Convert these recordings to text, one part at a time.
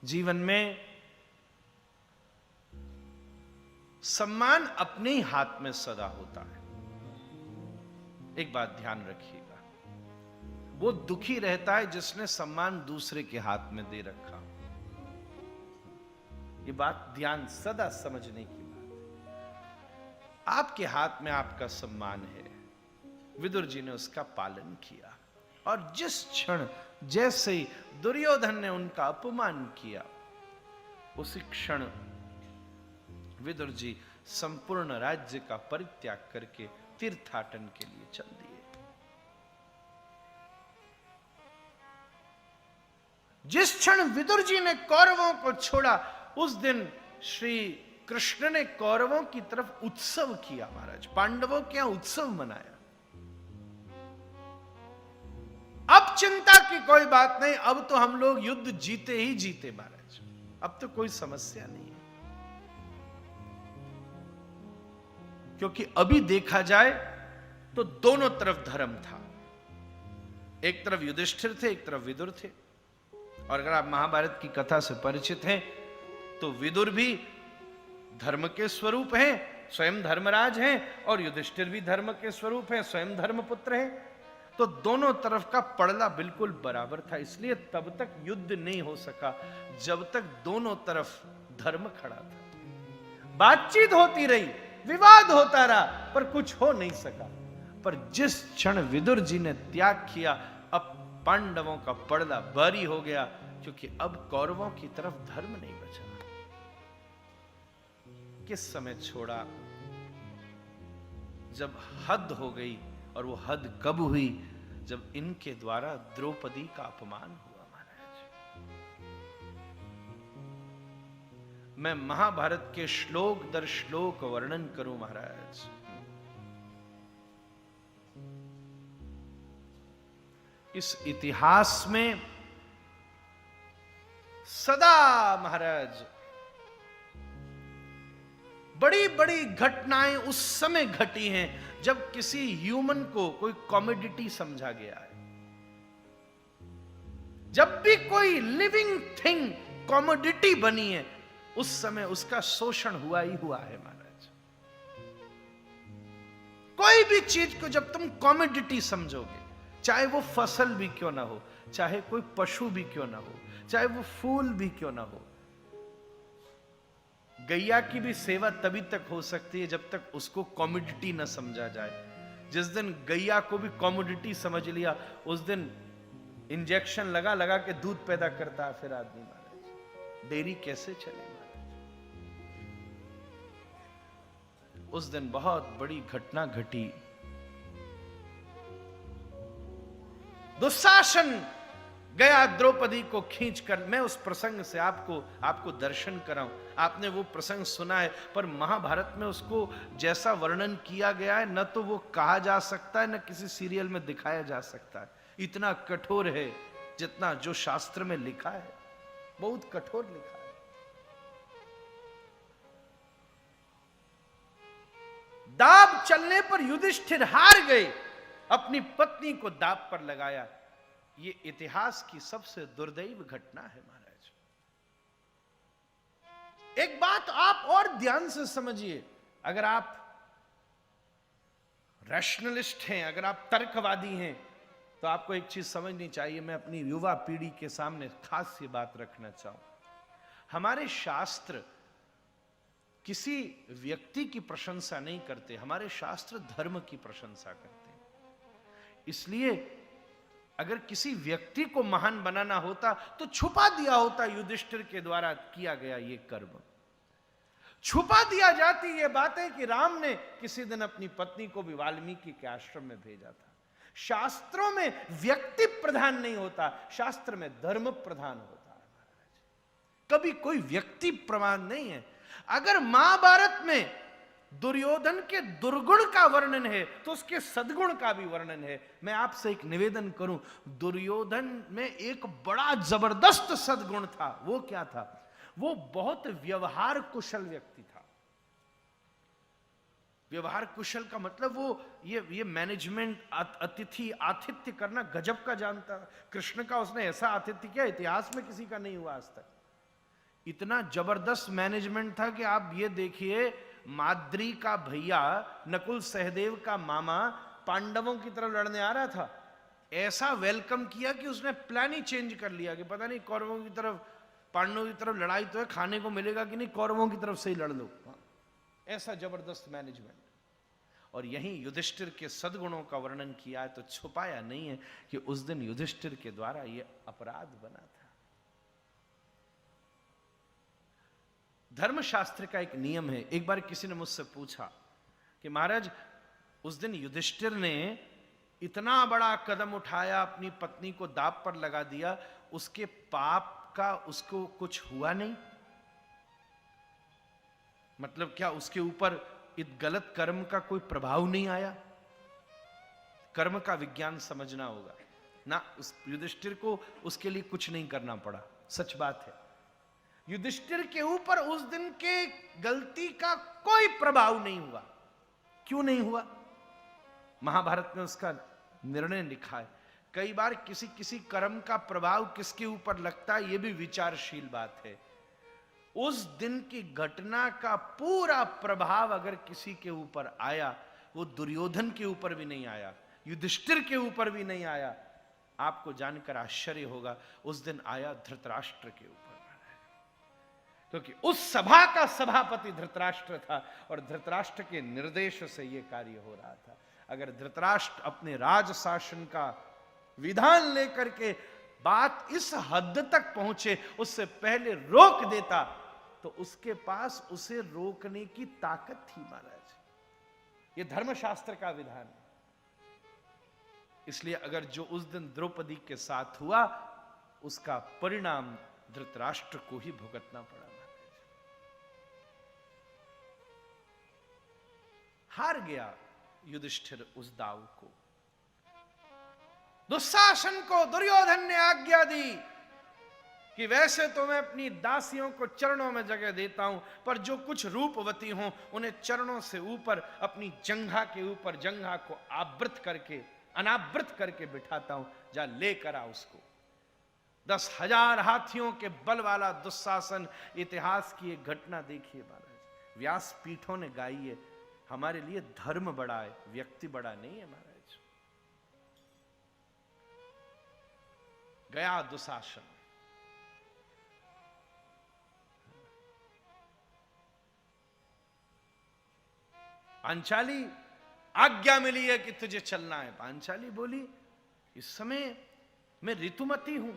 जीवन में सम्मान अपने ही हाथ में सदा होता है। एक बात ध्यान रखिएगा, वो दुखी रहता है जिसने सम्मान दूसरे के हाथ में दे रखा। ये बात ध्यान सदा समझने की बात है। आपके हाथ में आपका सम्मान है, विदुर जी ने उसका पालन किया, और जिस क्षण जैसे ही दुर्योधन ने उनका अपमान किया, उसी क्षण विदुर जी संपूर्ण राज्य का परित्याग करके तीर्थाटन के लिए चल दिए। जिस क्षण विदुर जी ने कौरवों को छोड़ा, उस दिन श्री कृष्ण ने कौरवों की तरफ उत्सव किया। महाराज, पांडवों के यहां उत्सव मनाया। अब चिंता की कोई बात नहीं, अब तो हम लोग युद्ध जीते ही जीते महाराज, अब तो कोई समस्या नहीं है। क्योंकि अभी देखा जाए तो दोनों तरफ धर्म था। एक तरफ युधिष्ठिर थे, एक तरफ विदुर थे। और अगर आप महाभारत की कथा से परिचित हैं तो विदुर भी धर्म के स्वरूप हैं, स्वयं धर्मराज हैं, और युधिष्ठिर भी धर्म के स्वरूप हैं, स्वयं धर्मपुत्र हैं। तो दोनों तरफ का पड़ला बिल्कुल बराबर था। इसलिए तब तक युद्ध नहीं हो सका जब तक दोनों तरफ धर्म खड़ा था। बातचीत होती रही, विवाद होता रहा, पर कुछ हो नहीं सका। पर जिस क्षण विदुर जी ने त्याग किया, अब पांडवों का पड़ला भारी हो गया, क्योंकि अब कौरवों की तरफ धर्म नहीं बचा। किस समय छोड़ा? जब हद हो गई। और वो हद कब हुई? जब इनके द्वारा द्रौपदी का अपमान हुआ। महाराज, मैं महाभारत के श्लोक दर श्लोक वर्णन करूं महाराज, इस इतिहास में सदा महाराज बड़ी बड़ी घटनाएं उस समय घटी हैं जब किसी ह्यूमन को कोई कॉमोडिटी समझा गया है। जब भी कोई लिविंग थिंग कॉमोडिटी बनी है, उस समय उसका शोषण हुआ ही हुआ है महाराज। कोई भी चीज को जब तुम कॉमोडिटी समझोगे, चाहे वो फसल भी क्यों ना हो, चाहे कोई पशु भी क्यों ना हो, चाहे वो फूल भी क्यों ना हो। गैया की भी सेवा तभी तक हो सकती है जब तक उसको कॉमोडिटी न समझा जाए। जिस दिन गैया को भी कॉमोडिटी समझ लिया, उस दिन इंजेक्शन लगा लगा के दूध पैदा करता है फिर आदमी। महाराज, डेयरी कैसे चले महाराज? उस दिन बहुत बड़ी घटना घटी। दुशासन गया द्रौपदी को खींचकर। मैं उस प्रसंग से आपको दर्शन कराऊं। आपने वो प्रसंग सुना है, पर महाभारत में उसको जैसा वर्णन किया गया है, न तो वो कहा जा सकता है, न किसी सीरियल में दिखाया जा सकता है। इतना कठोर है जितना जो शास्त्र में लिखा है, बहुत कठोर लिखा है। दाब चलने पर युधिष्ठिर हार गए, अपनी पत्नी को दाब पर लगाया। ये इतिहास की सबसे दुर्दैव घटना है महाराज। एक बात आप और ध्यान से समझिए, अगर आप रैशनलिस्ट हैं, अगर आप तर्कवादी हैं, तो आपको एक चीज समझनी चाहिए। मैं अपनी युवा पीढ़ी के सामने खास ये बात रखना चाहूं। हमारे शास्त्र किसी व्यक्ति की प्रशंसा नहीं करते, हमारे शास्त्र धर्म की प्रशंसा करते हैं। इसलिए अगर किसी व्यक्ति को महान बनाना होता तो छुपा दिया होता युधिष्ठिर के द्वारा किया गया ये कर्म। छुपा दिया जाती ये बातें कि राम ने किसी दिन अपनी पत्नी को भी वाल्मीकि के आश्रम में भेजा था। शास्त्रों में व्यक्ति प्रधान नहीं होता, शास्त्र में धर्म प्रधान होता है महाराज। कभी कोई व्यक्ति प्रधान नहीं है। अगर महाभारत में दुर्योधन के दुर्गुण का वर्णन है तो उसके सद्गुण का भी वर्णन है। मैं आपसे एक निवेदन करूं, दुर्योधन में एक बड़ा जबरदस्त सद्गुण था। वो क्या था? वो बहुत व्यवहार कुशल व्यक्ति था। व्यवहार कुशल का मतलब वो ये मैनेजमेंट, अतिथि आतिथ्य करना गजब का जानता। कृष्ण का उसने ऐसा आतिथ्य किया, इतिहास में किसी का नहीं हुआ आज तक। इतना जबरदस्त मैनेजमेंट था कि आप ये देखिए, माद्री का भैया नकुल सहदेव का मामा पांडवों की तरफ लड़ने आ रहा था, ऐसा वेलकम किया कि उसने प्लान ही चेंज कर लिया कि पता नहीं कौरवों की तरफ पांडवों की तरफ लड़ाई तो है, खाने को मिलेगा कि नहीं, कौरवों की तरफ से ही लड़ लो। ऐसा जबरदस्त मैनेजमेंट। और यहीं युधिष्ठिर के सद्गुणों का वर्णन किया है, तो छुपाया नहीं है कि उस दिन युधिष्ठिर के द्वारा यह अपराध बना था। धर्मशास्त्र का एक नियम है। एक बार किसी ने मुझसे पूछा कि महाराज, उस दिन युधिष्ठिर ने इतना बड़ा कदम उठाया, अपनी पत्नी को दांव पर लगा दिया, उसके पाप का उसको कुछ हुआ नहीं? मतलब क्या उसके ऊपर इस गलत कर्म का कोई प्रभाव नहीं आया? कर्म का विज्ञान समझना होगा ना। उस युधिष्ठिर को उसके लिए कुछ नहीं करना पड़ा, सच बात है। युधिष्ठिर के ऊपर उस दिन के गलती का कोई प्रभाव नहीं हुआ। क्यों नहीं हुआ? महाभारत में उसका निर्णय लिखा है। कई बार किसी किसी कर्म का प्रभाव किसके ऊपर लगता है, यह भी विचारशील बात है। उस दिन की घटना का पूरा प्रभाव अगर किसी के ऊपर आया, वो दुर्योधन के ऊपर भी नहीं आया, युधिष्ठिर के ऊपर भी नहीं आया, आपको जानकर आश्चर्य होगा, उस दिन आया धृतराष्ट्र के ऊपर। क्योंकि उस सभा का सभापति धृतराष्ट्र था और धृतराष्ट्र के निर्देश से यह कार्य हो रहा था। अगर धृतराष्ट्र अपने राज शासन का विधान लेकर के बात इस हद तक पहुंचे, उससे पहले रोक देता, तो उसके पास उसे रोकने की ताकत थी महाराज। यह धर्मशास्त्र का विधान है। इसलिए अगर जो उस दिन द्रौपदी के साथ हुआ, उसका परिणाम धृतराष्ट्र को ही भुगतना पड़ा। हार गया युधिष्ठिर उस दाव को। दुशासन को दुर्योधन ने आज्ञा दी कि वैसे तो मैं अपनी दासियों को चरणों में जगह देता हूं, पर जो कुछ रूपवती हों उन्हें चरणों से ऊपर अपनी जंघा के ऊपर जंघा को आवृत करके अनावृत करके बिठाता हूं, जा लेकर आ उसको। 10,000 हाथियों के बल वाला दुशासन। इतिहास की एक घटना देखिए महाराज, व्यास पीठों ने गाई है। हमारे लिए धर्म बड़ा है, व्यक्ति बड़ा नहीं है महाराज। गया दुशासन, पांचाली आज्ञा मिली है कि तुझे चलना है। पांचाली बोली, इस समय मैं ऋतुमती हूं,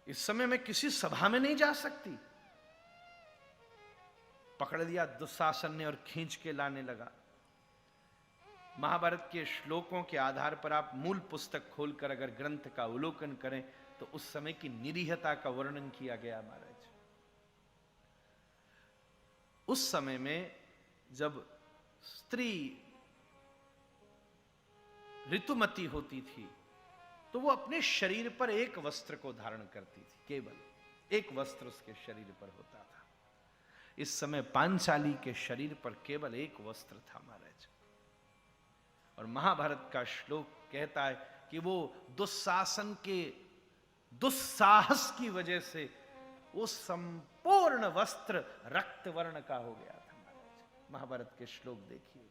इस समय मैं किसी सभा में नहीं जा सकती। पकड़ लिया दुशासन ने और खींच के लाने लगा। महाभारत के श्लोकों के आधार पर आप मूल पुस्तक खोलकर अगर ग्रंथ का अवलोकन करें तो उस समय की निरीहता का वर्णन किया गया महाराज। उस समय में जब स्त्री ऋतुमती होती थी तो वो अपने शरीर पर एक वस्त्र को धारण करती थी, केवल एक वस्त्र उसके शरीर पर होता था। इस समय पांचाली के शरीर पर केवल एक वस्त्र था महाराज। और महाभारत का श्लोक कहता है कि वो दुशासन के दुस्साहस की वजह से वो संपूर्ण वस्त्र रक्त वर्ण का हो गया था महाराज। महाभारत के श्लोक देखिएगा।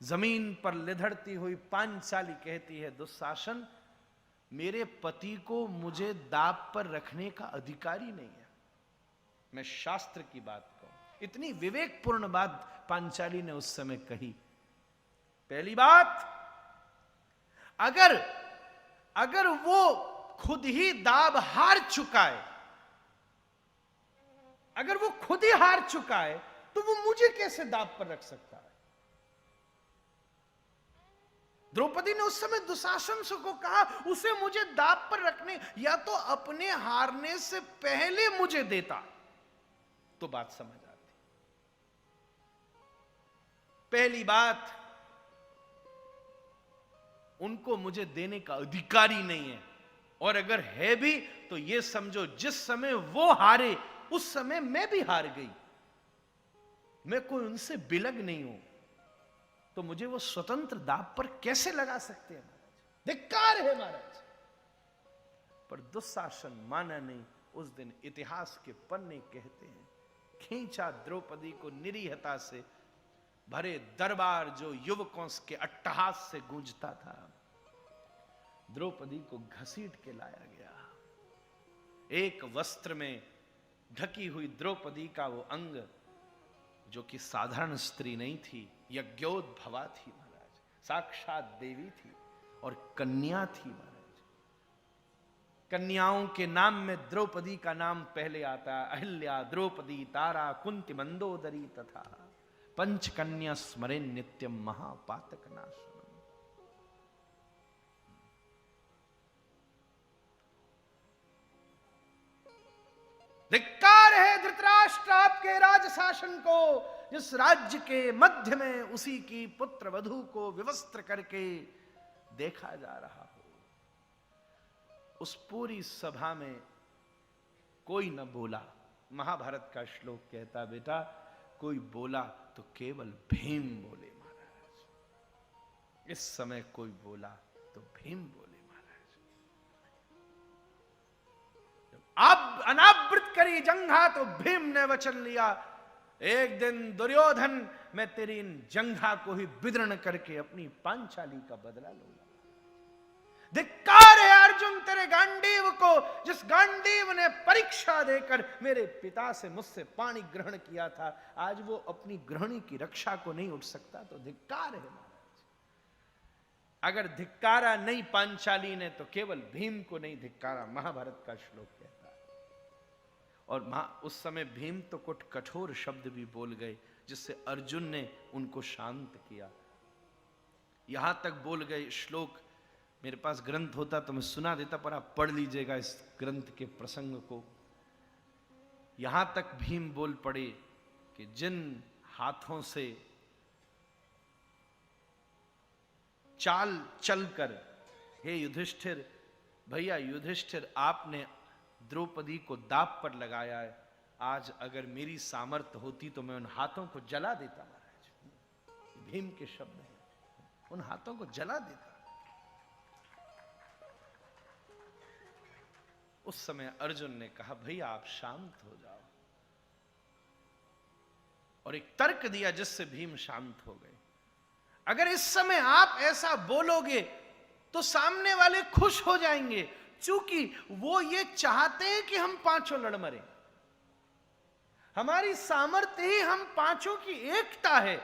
जमीन पर लिधड़ती हुई पांचाली कहती है, दुशासन, मेरे पति को मुझे दाब पर रखने का अधिकार ही नहीं है। मैं शास्त्र की बात कहूं, इतनी विवेकपूर्ण बात पांचाली ने उस समय कही। पहली बात, अगर वो खुद ही दाब हार चुका है, अगर वो खुद ही हार चुका है, तो वो मुझे कैसे दाब पर रख सकता है? द्रौपदी ने उस समय दुशासन से को कहा, उसे मुझे दाब पर रखने, या तो अपने हारने से पहले मुझे देता तो बात समझ आती। पहली बात, उनको मुझे देने का अधिकार ही नहीं है, और अगर है भी तो यह समझो जिस समय वो हारे उस समय मैं भी हार गई, मैं कोई उनसे बिलग नहीं हूं, तो मुझे वो स्वतंत्र दाब पर कैसे लगा सकते हैं महाराज? धिक्कार है महाराज। पर दुशासन माना नहीं, उस दिन इतिहास के पन्ने कहते हैं, खींचा द्रौपदी को निरीहता से भरे दरबार जो युवकों के अट्टहास से गूंजता था, द्रौपदी को घसीट के लाया गया। एक वस्त्र में ढकी हुई द्रौपदी का वो अंग, जो कि साधारण स्त्री नहीं थी, यज्ञोद्भवा थी महाराज, साक्षात देवी थी और कन्या थी महाराज। कन्याओं के नाम में द्रौपदी का नाम पहले आता है, अहिल्या, द्रौपदी, तारा, कुंती, मंदोदरी तथा पंचकन्या स्मरेन नित्यम महापातक नाशनम। धिक्कार है धृतराष्ट्र आपके राज शासन को, जिस राज्य के मध्य में उसी की पुत्र वधू को विवस्त्र करके देखा जा रहा हो। उस पूरी सभा में कोई न बोला। महाभारत का श्लोक कहता, बेटा कोई बोला तो केवल भीम बोले महाराज। इस समय कोई बोला तो भीम बोले महाराज। अब अनावृत करी जंघा तो भीम ने वचन लिया, एक दिन दुर्योधन मैं तेरी इन जंघा को ही विदीर्ण करके अपनी पांचाली का बदला लूंगा। धिक्कार है अर्जुन तेरे गांडीव को, जिस गांडीव ने परीक्षा देकर मेरे पिता से मुझसे पानी ग्रहण किया था, आज वो अपनी ग्रहणी की रक्षा को नहीं उठ सकता, तो धिक्कार है महाराज। अगर धिक्कारा नहीं पांचाली ने तो केवल भीम को नहीं धिक्कारा, महाभारत का श्लोक कहता है। और उस समय भीम तो कुछ कठोर शब्द भी बोल गए, जिससे अर्जुन ने उनको शांत किया। यहां तक बोल गए, श्लोक मेरे पास ग्रंथ होता तो मैं सुना देता, पर आप पढ़ लीजिएगा इस ग्रंथ के प्रसंग को। यहां तक भीम बोल पड़े कि जिन हाथों से चाल चलकर, हे युधिष्ठिर, भैया युधिष्ठिर आपने द्रौपदी को दांव पर लगाया है, आज अगर मेरी सामर्थ्य होती तो मैं उन हाथों को जला देता महाराज। भीम के शब्द हैं, उन हाथों को जला देता। उस समय अर्जुन ने कहा, भैया आप शांत हो जाओ, और एक तर्क दिया जिससे भीम शांत हो गए। अगर इस समय आप ऐसा बोलोगे तो सामने वाले खुश हो जाएंगे, क्योंकि वो ये चाहते हैं कि हम पांचों लड़ मरे। हमारी सामर्थ्य ही हम पांचों की एकता है।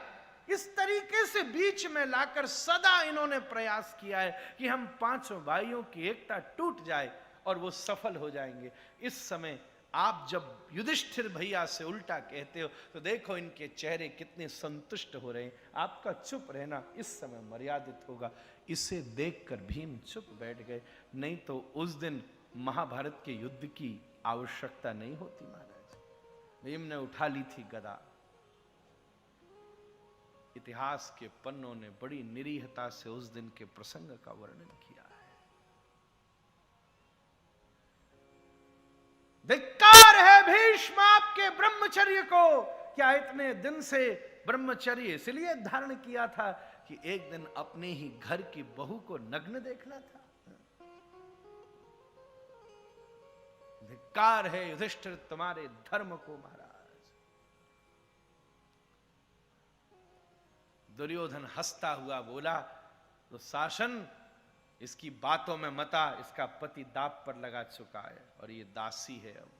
इस तरीके से बीच में लाकर सदा इन्होंने प्रयास किया है कि हम पांचों भाइयों की एकता टूट जाए और वो सफल हो जाएंगे। इस समय आप जब युधिष्ठिर भैया से उल्टा कहते हो तो देखो इनके चेहरे कितने संतुष्ट हो रहे हैं। आपका चुप रहना इस समय मर्यादित होगा। इसे देखकर भीम चुप बैठ गए, नहीं तो उस दिन महाभारत के युद्ध की आवश्यकता नहीं होती महाराज। भीम ने उठा ली थी गदा। इतिहास के पन्नों ने बड़ी निरीहता से उस दिन के प्रसंग का वर्णन किया है। धिक्कार है भीष्म आपके ब्रह्मचर्य को। क्या इतने दिन से ब्रह्मचर्य इसलिए धारण किया था कि एक दिन अपने ही घर की बहू को नग्न देखना था? धिक्कार है युधिष्ठिर तुम्हारे धर्म को महाराज। दुर्योधन हंसता हुआ बोला, तो शासन इसकी बातों में मता, इसका पति दांव पर लगा चुका है और ये दासी है। अब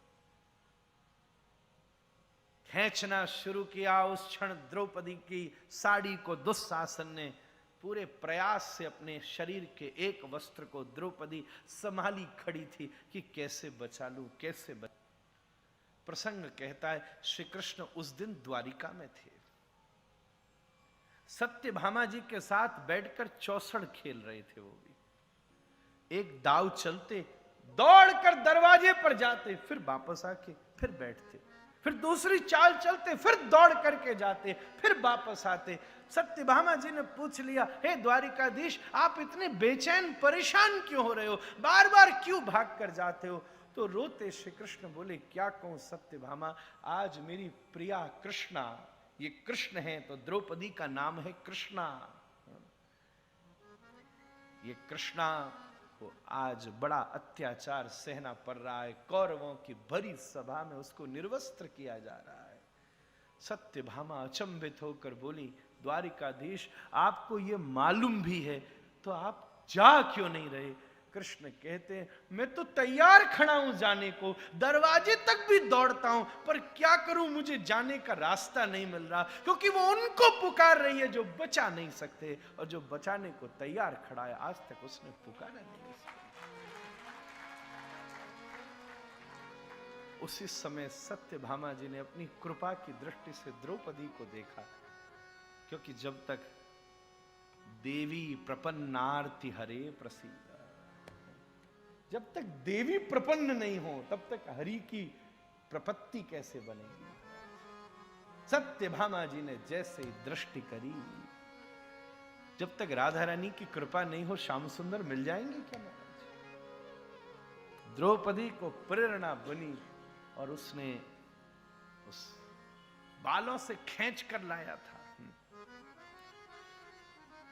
खींचना शुरू किया। उस क्षण द्रौपदी की साड़ी को दुस्शासन ने पूरे प्रयास से अपने शरीर के एक वस्त्र को द्रौपदी संभाली खड़ी थी कि कैसे बचा लूं, कैसे प्रसंग कहता है श्री कृष्ण उस दिन द्वारिका में थे। सत्यभामा जी के साथ बैठकर चौसड़ खेल रहे थे। वो भी एक दाव चलते, दौड़कर दरवाजे पर जाते, फिर वापस आके फिर बैठते, फिर दूसरी चाल चलते, फिर दौड़ करके जाते, फिर वापस आते। सत्यभामा जी ने पूछ लिया, हे द्वारिकाधीश, आप इतने बेचैन परेशान क्यों हो रहे हो, बार बार क्यों भाग कर जाते हो? तो रोते श्री कृष्ण बोले, क्या कहूं सत्यभामा, आज मेरी प्रिया कृष्णा, ये कृष्ण है तो द्रौपदी का नाम है कृष्णा, ये कृष्णा को आज बड़ा अत्याचार सहना पड़ रहा है, कौरवों की भरी सभा में उसको निर्वस्त्र किया जा रहा है। सत्यभामा अचंभित होकर बोली, द्वारिकाधीश आपको ये मालूम भी है तो आप जा क्यों नहीं रहे? कृष्ण कहते हैं, मैं तो तैयार खड़ा हूं जाने को, दरवाजे तक भी दौड़ता हूं, पर क्या करूं, मुझे जाने का रास्ता नहीं मिल रहा, क्योंकि वो उनको पुकार रही है जो बचा नहीं सकते, और जो बचाने को तैयार खड़ा है आज तक उसने पुकारा नहीं। उसी समय सत्यभामा जी ने अपनी कृपा की दृष्टि से द्रौपदी को देखा, क्योंकि जब तक देवी प्रपन्नार्ति हरे प्रसीद, जब तक देवी प्रपन्न नहीं हो तब तक हरि की प्रपत्ति कैसे बनेगी। सत्यभामा जी ने जैसे ही दृष्टि करी, जब तक राधा रानी की कृपा नहीं हो श्याम सुंदर मिल जाएंगे क्या महाराज? द्रौपदी को प्रेरणा बनी और उसने उस बालों से खींच कर लाया था।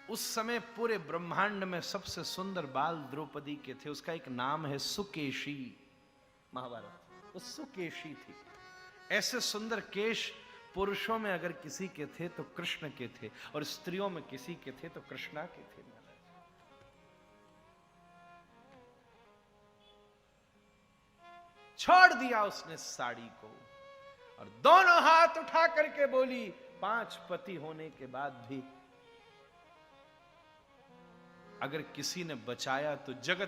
उस समय पूरे ब्रह्मांड में सबसे सुंदर बाल द्रौपदी के थे, उसका एक नाम है सुकेशी। महाभारत वो सुकेशी थी। ऐसे सुंदर केश पुरुषों में अगर किसी के थे तो कृष्ण के थे, और स्त्रियों में किसी के थे तो कृष्णा के थे। छोड़ दिया उसने साड़ी को और दोनों हाथ उठा करके बोली, 5 पति होने के बाद भी अगर किसी ने बचाया तो जगत